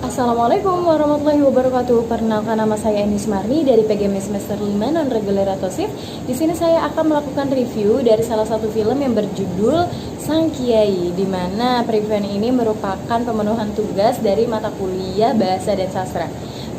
Assalamualaikum warahmatullahi wabarakatuh. Perkenalkan, nama saya Eni Sumarni dari PGM Semester 5 Non-Reguler atau SIF. Di sini saya akan melakukan review dari salah satu film yang berjudul Sang Kiai, di mana preview ini merupakan pemenuhan tugas dari mata kuliah Bahasa dan Sastra.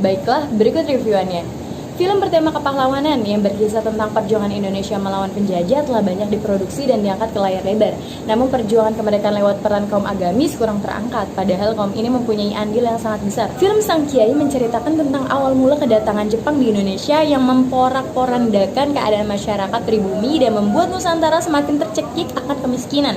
Baiklah, berikut reviewannya. Film bertema kepahlawanan yang berkisah tentang perjuangan Indonesia melawan penjajah telah banyak diproduksi dan diangkat ke layar lebar. Namun perjuangan kemerdekaan lewat peran kaum agamis kurang terangkat, padahal kaum ini mempunyai andil yang sangat besar. Film Sang Kiai menceritakan tentang awal mula kedatangan Jepang di Indonesia yang memporak-porandakan keadaan masyarakat pribumi dan membuat Nusantara semakin tercekik akan kemiskinan.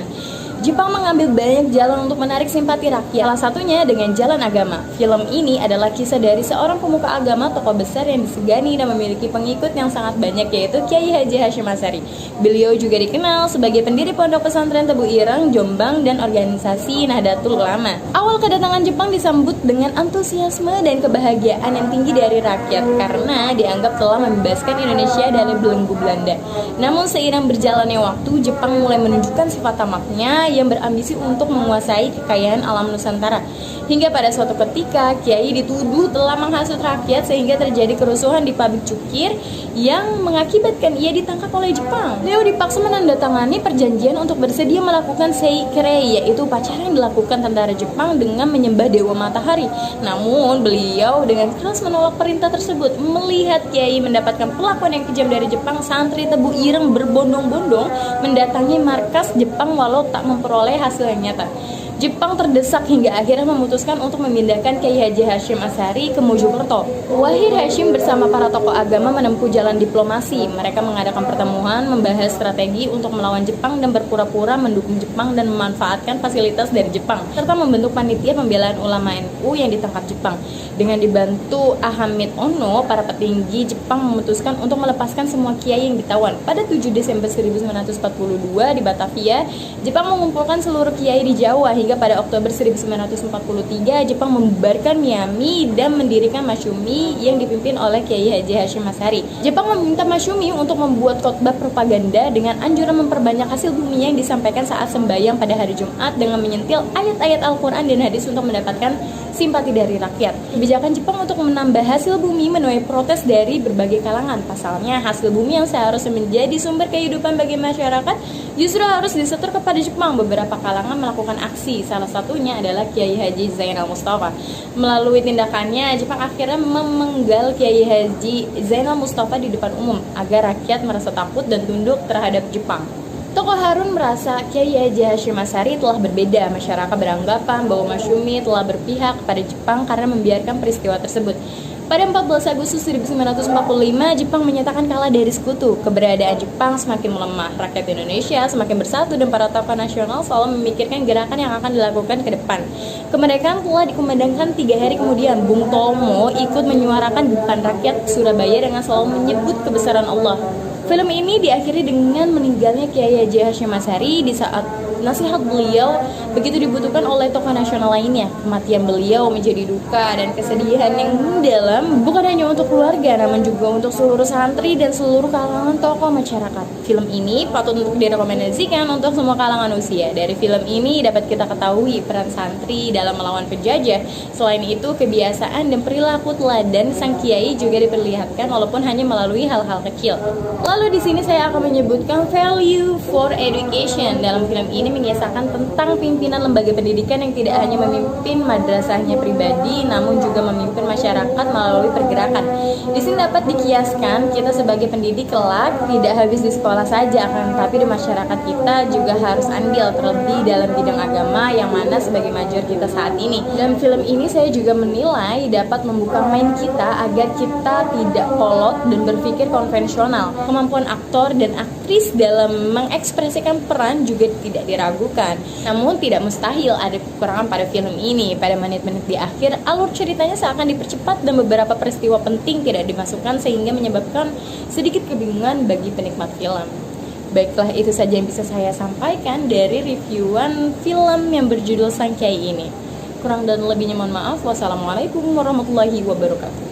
Jepang mengambil banyak jalan untuk menarik simpati rakyat, salah satunya dengan jalan agama. Film ini adalah kisah dari seorang pemuka agama, tokoh besar yang disegani dan memiliki pengikut yang sangat banyak, yaitu Kiai Haji Hashim Asy'ari. Beliau juga dikenal sebagai pendiri Pondok Pesantren Tebu Ireng, Jombang, dan organisasi Nahdlatul Ulama. Awal kedatangan Jepang disambut dengan antusiasme dan kebahagiaan yang tinggi dari rakyat karena dianggap telah membebaskan Indonesia dari belenggu Belanda. Namun seiring berjalannya waktu, Jepang mulai menunjukkan sifat tamaknya yang berambisi untuk menguasai kekayaan alam Nusantara. Hingga pada suatu ketika, Kiai dituduh telah menghasut rakyat sehingga terjadi kerusuhan di pabrik cukir yang mengakibatkan ia ditangkap oleh Jepang. Beliau dipaksa menandatangani perjanjian untuk bersedia melakukan Seikerei, yaitu upacara yang dilakukan tentara Jepang dengan menyembah Dewa Matahari. Namun, beliau dengan keras menolak perintah tersebut. Melihat Kiai mendapatkan perlakuan yang kejam dari Jepang, santri Tebu Ireng berbondong-bondong mendatangi markas Jepang walau tak memperoleh hasil yang nyata. Jepang terdesak hingga akhirnya memutuskan untuk memindahkan Kiai Haji Hashim Asy'ari ke Mojokerto. Wahid Hashim bersama para tokoh agama menempuh jalan diplomasi. Mereka mengadakan pertemuan, membahas strategi untuk melawan Jepang dan berpura-pura mendukung Jepang dan memanfaatkan fasilitas dari Jepang, serta membentuk panitia pembelaan ulama NU yang ditangkap Jepang. Dengan dibantu Hamid Ono, para petinggi Jepang memutuskan untuk melepaskan semua kiai yang ditawan. Pada 7 Desember 1942 di Batavia, Jepang mengumpulkan seluruh kiai di Jawa. Hingga pada Oktober 1943, Jepang membubarkan Miami dan mendirikan Masyumi yang dipimpin oleh Kiai Haji Hashim Asy'ari. Jepang meminta Masyumi untuk membuat khotbah propaganda dengan anjuran memperbanyak hasil bumi yang disampaikan saat sembahyang pada hari Jumat dengan menyentil ayat-ayat Al-Quran dan hadis untuk mendapatkan simpati dari rakyat. Kebijakan Jepang untuk menambah hasil bumi menuai protes dari berbagai kalangan. Pasalnya, hasil bumi yang seharusnya menjadi sumber kehidupan bagi masyarakat justru harus disetor kepada Jepang. Beberapa kalangan melakukan aksi, salah satunya adalah Kiai Haji Zainal Mustafa. Melalui tindakannya, Jepang akhirnya memenggal Kiai Haji Zainal Mustafa di depan umum agar rakyat merasa takut dan tunduk terhadap Jepang. Tokoh Harun merasa Kiai Haji Hashim Asy'ari telah berbeda. Masyarakat beranggapan bahwa Masyumi telah berpihak kepada Jepang karena membiarkan peristiwa tersebut. Pada 14 Agustus 1945, Jepang menyatakan kalah dari sekutu. Keberadaan Jepang semakin melemah. Rakyat Indonesia semakin bersatu dan para tokoh nasional selalu memikirkan gerakan yang akan dilakukan ke depan. Kemerdekaan telah dikumandangkan 3 hari kemudian. Bung Tomo ikut menyuarakan di depan rakyat Surabaya dengan selalu menyebut kebesaran Allah. Film ini diakhiri dengan meninggalnya Kiai Haji Hashim Asy'ari di saat nasihat beliau begitu dibutuhkan oleh tokoh nasional lainnya. Kematian beliau menjadi duka dan kesedihan yang mendalam bukan hanya untuk keluarga, namun juga untuk seluruh santri dan seluruh kalangan tokoh masyarakat. Film ini patut untuk direkomendasikan untuk semua kalangan usia. Dari film ini dapat kita ketahui peran santri dalam melawan penjajah. Selain itu, kebiasaan dan perilaku teladan sang kiai juga diperlihatkan walaupun hanya melalui hal-hal kecil. Lalu di sini saya akan menyebutkan value for education. Dalam film ini mengisahkan tentang pimpinan lembaga pendidikan yang tidak hanya memimpin madrasahnya pribadi, namun juga memimpin masyarakat melalui pergerakan. Di sini dapat dikiaskan kita sebagai pendidik kelak tidak habis di sekolah saja, akan tetapi di masyarakat kita juga harus andil, terlebih dalam bidang agama yang mana sebagai major kita saat ini. Dalam film ini saya juga menilai dapat membuka mind kita agar kita tidak kolot dan berpikir konvensional. Kemampuan aktor dan aktris dalam mengekspresikan peran juga tidak diragukan. Namun tidak mustahil ada kekurangan pada film ini. Pada menit-menit di akhir, alur ceritanya seakan dipercepat dan beberapa peristiwa penting tidak dimasukkan sehingga menyebabkan sedikit kebingungan bagi penikmat film. Baiklah, itu saja yang bisa saya sampaikan dari reviewan film yang berjudul Sang Kiai ini. Kurang dan lebihnya mohon maaf. Wassalamualaikum warahmatullahi wabarakatuh.